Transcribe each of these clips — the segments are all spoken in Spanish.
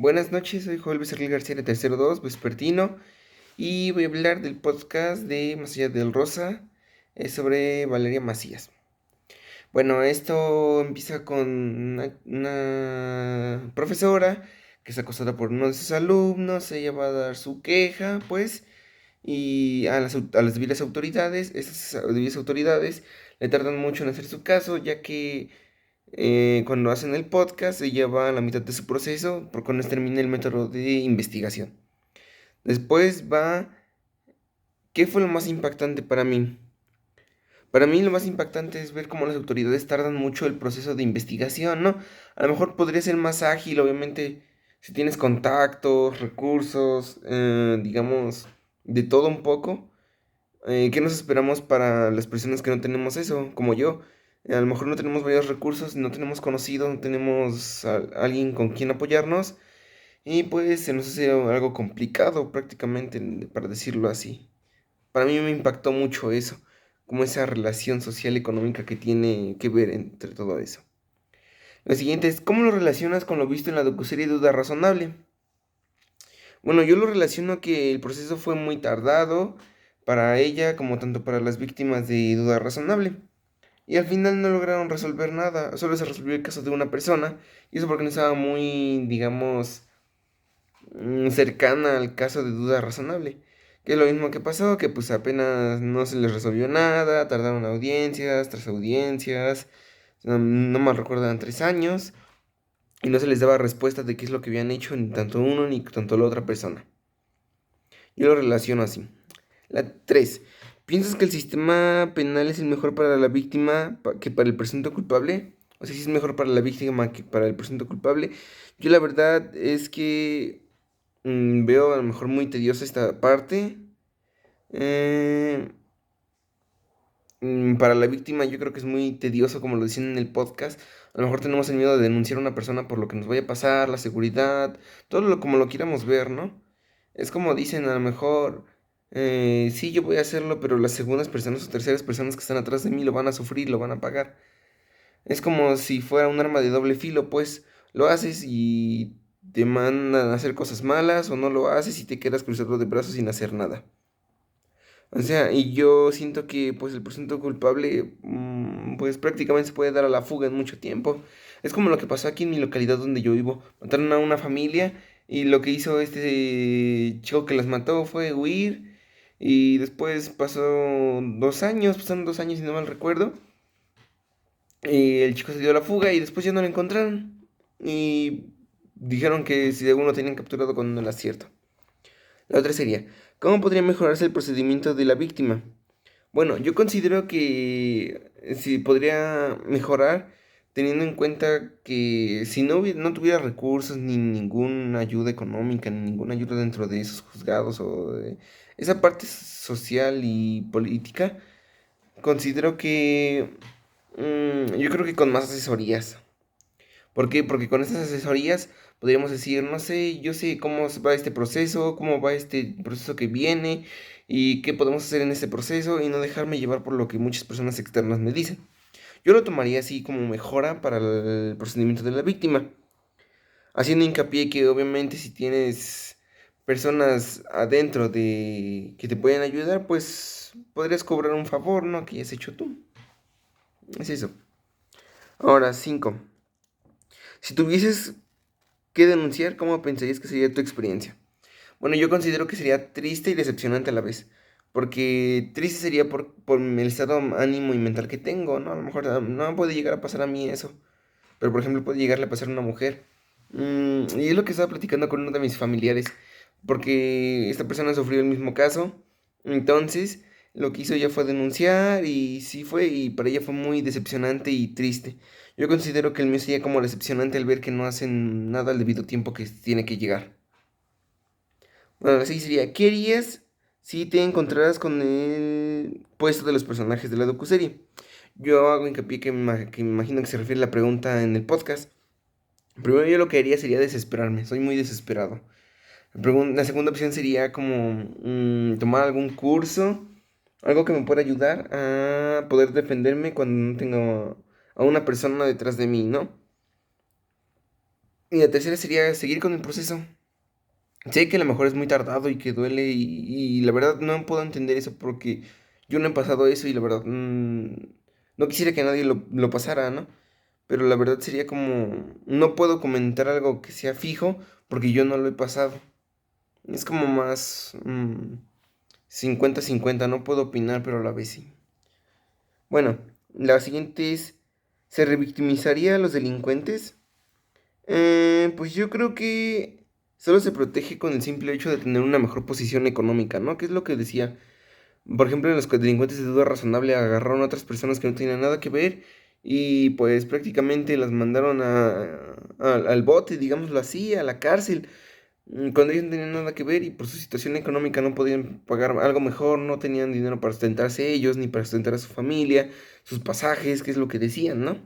Buenas noches, soy Joel Becerril García de Tercero 2, vespertino, y voy a hablar del podcast de Más allá del Rosa, sobre Valeria Macías. Bueno, esto empieza con una profesora que es acosada por uno de sus alumnos. Ella va a dar su queja, pues, y a las debidas autoridades. Esas debidas autoridades le tardan mucho en hacer su caso, ya que cuando hacen el podcast, ella va a la mitad de su proceso, por cuando termina el método de investigación. Después va, ¿qué fue lo más impactante para mí? Para mí lo más impactante es ver cómo las autoridades tardan mucho el proceso de investigación, ¿no? A lo mejor podría ser más ágil, obviamente, si tienes contactos, recursos, digamos, de todo un poco. ¿Qué nos esperamos para las personas que no tenemos eso, como yo? A lo mejor no tenemos varios recursos, no tenemos conocidos, no tenemos alguien con quien apoyarnos, y pues se nos hace algo complicado prácticamente, para decirlo así. Para mí me impactó mucho eso, como esa relación social económica que tiene que ver entre todo eso. Lo siguiente es, ¿cómo lo relacionas con lo visto en la docuserie Duda Razonable? Bueno, yo lo relaciono que el proceso fue muy tardado para ella como tanto para las víctimas de Duda Razonable. Y al final no lograron resolver nada, solo se resolvió el caso de una persona, y eso porque no estaba muy, digamos, cercana al caso de Duda Razonable. Que es lo mismo que pasó, que pues apenas no se les resolvió nada, tardaron audiencias tras audiencias, no mal recuerdan 3 años, y no se les daba respuesta de qué es lo que habían hecho ni tanto uno ni tanto la otra persona. Yo lo relaciono así. La 3. ¿Piensas que el sistema penal es el mejor para la víctima que para el presunto culpable? O sea, si es mejor para la víctima que para el presunto culpable. Yo la verdad es que veo a lo mejor muy tediosa esta parte. Eh, para la víctima yo creo que es muy tedioso, como lo decían en el podcast. A lo mejor tenemos el miedo de denunciar a una persona por lo que nos vaya a pasar, la seguridad, todo lo como lo quieramos ver, ¿no? Es como dicen, a lo mejor, sí, yo voy a hacerlo, pero las segundas personas o terceras personas que están atrás de mí lo van a sufrir, lo van a pagar. Es como si fuera un arma de doble filo, pues lo haces y te mandan a hacer cosas malas, o no lo haces y te quedas cruzado de brazos sin hacer nada. O sea, y yo siento que pues el presunto culpable pues prácticamente se puede dar a la fuga en mucho tiempo. Es como lo que pasó aquí en mi localidad donde yo vivo. Mataron a una familia y lo que hizo este chico que las mató fue huir, y después pasaron 2 años si no mal recuerdo, y el chico se dio a la fuga y después ya no lo encontraron. Y dijeron que si de alguno tenían capturado cuando no era cierto. La otra sería, ¿cómo podría mejorarse el procedimiento de la víctima? Bueno, yo considero que sí podría mejorar teniendo en cuenta que si no tuviera recursos ni ninguna ayuda económica, ni ninguna ayuda dentro de esos juzgados o de esa parte social y política, considero que yo creo que con más asesorías. ¿Por qué? Porque con estas asesorías podríamos decir, no sé, yo sé cómo va este proceso, cómo va este proceso que viene y qué podemos hacer en este proceso, y no dejarme llevar por lo que muchas personas externas me dicen. Yo lo tomaría así como mejora para el procedimiento de la víctima, haciendo hincapié que obviamente si tienes personas adentro de que te pueden ayudar, pues podrías cobrar un favor, ¿no? Que hayas hecho tú. Es eso. Ahora, 5. Si tuvieses que denunciar, ¿cómo pensarías que sería tu experiencia? Bueno, yo considero que sería triste y decepcionante a la vez. Porque triste sería por el estado ánimo y mental que tengo, ¿no? A lo mejor no puede llegar a pasar a mí eso. Pero, por ejemplo, puede llegarle a pasar a una mujer. Y es lo que estaba platicando con uno de mis familiares. Porque esta persona sufrió el mismo caso. Entonces, lo que hizo ella fue denunciar, y sí fue, y para ella fue muy decepcionante y triste. Yo considero que el mío sería como decepcionante al ver que no hacen nada al debido tiempo que tiene que llegar. Bueno, así sería, ¿qué harías si te encontraras con el puesto de los personajes de la docuserie? Yo hago hincapié que me imagino que se refiere a la pregunta en el podcast. Primero, yo lo que haría sería desesperarme, soy muy desesperado. La segunda opción sería como tomar algún curso, algo que me pueda ayudar a poder defenderme cuando no tengo a una persona detrás de mí, ¿no? Y la tercera sería seguir con el proceso. Sé que a lo mejor es muy tardado y que duele y la verdad no puedo entender eso porque yo no he pasado eso y la verdad no quisiera que nadie lo pasara, ¿no? Pero la verdad sería como, no puedo comentar algo que sea fijo porque yo no lo he pasado. Es como más 50-50, no puedo opinar, pero a la vez sí. Bueno, la siguiente es, ¿se revictimizaría a los delincuentes? Pues yo creo que solo se protege con el simple hecho de tener una mejor posición económica, ¿no? Que es lo que decía. Por ejemplo, los delincuentes de duda razonable agarraron a otras personas que no tenían nada que ver y pues prácticamente las mandaron al bote, digámoslo así, a la cárcel, cuando ellos no tenían nada que ver y por su situación económica no podían pagar algo mejor, no tenían dinero para sustentarse ellos ni para sustentar a su familia, sus pasajes, que es lo que decían, ¿no?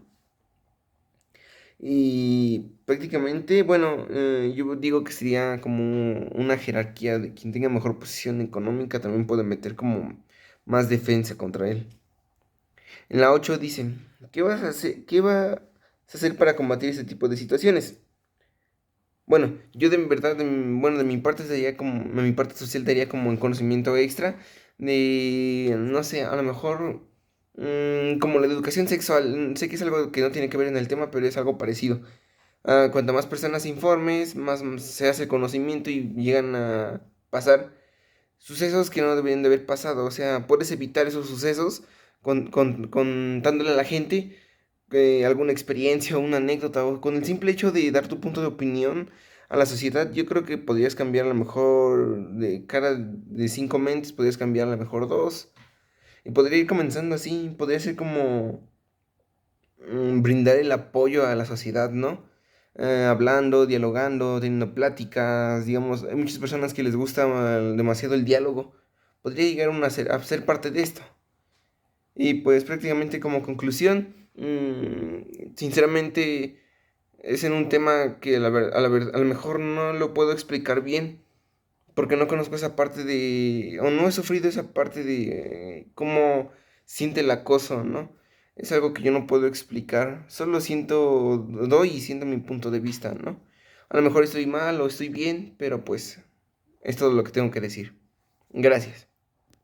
Y prácticamente, bueno, yo digo que sería como una jerarquía de quien tenga mejor posición económica también puede meter como más defensa contra él. En la 8 dice, ¿qué vas a hacer para combatir este tipo de situaciones? Bueno, yo de verdad, bueno, de mi parte sería como, de mi parte social daría como un conocimiento extra de, no sé, a lo mejor como la educación sexual. Sé que es algo que no tiene que ver en el tema, pero es algo parecido. Cuanto más personas informes, más se hace conocimiento y llegan a pasar sucesos que no deberían de haber pasado. O sea, puedes evitar esos sucesos contándole a la gente alguna experiencia o una anécdota o con el simple hecho de dar tu punto de opinión a la sociedad. Yo creo que podrías cambiar a lo mejor de cara de 5 mentes, podrías cambiar a lo mejor dos. Y podría ir comenzando así, podría ser como brindar el apoyo a la sociedad, ¿no? Hablando, dialogando, teniendo pláticas, digamos, hay muchas personas que les gusta demasiado el diálogo. Podría llegar a ser parte de esto. Y pues prácticamente como conclusión, sinceramente es en un tema que a lo mejor no lo puedo explicar bien, porque no conozco esa parte de, o no he sufrido esa parte de cómo siente el acoso, ¿no? Es algo que yo no puedo explicar, solo doy y siento mi punto de vista, ¿no? A lo mejor estoy mal o estoy bien, pero pues es todo lo que tengo que decir. Gracias.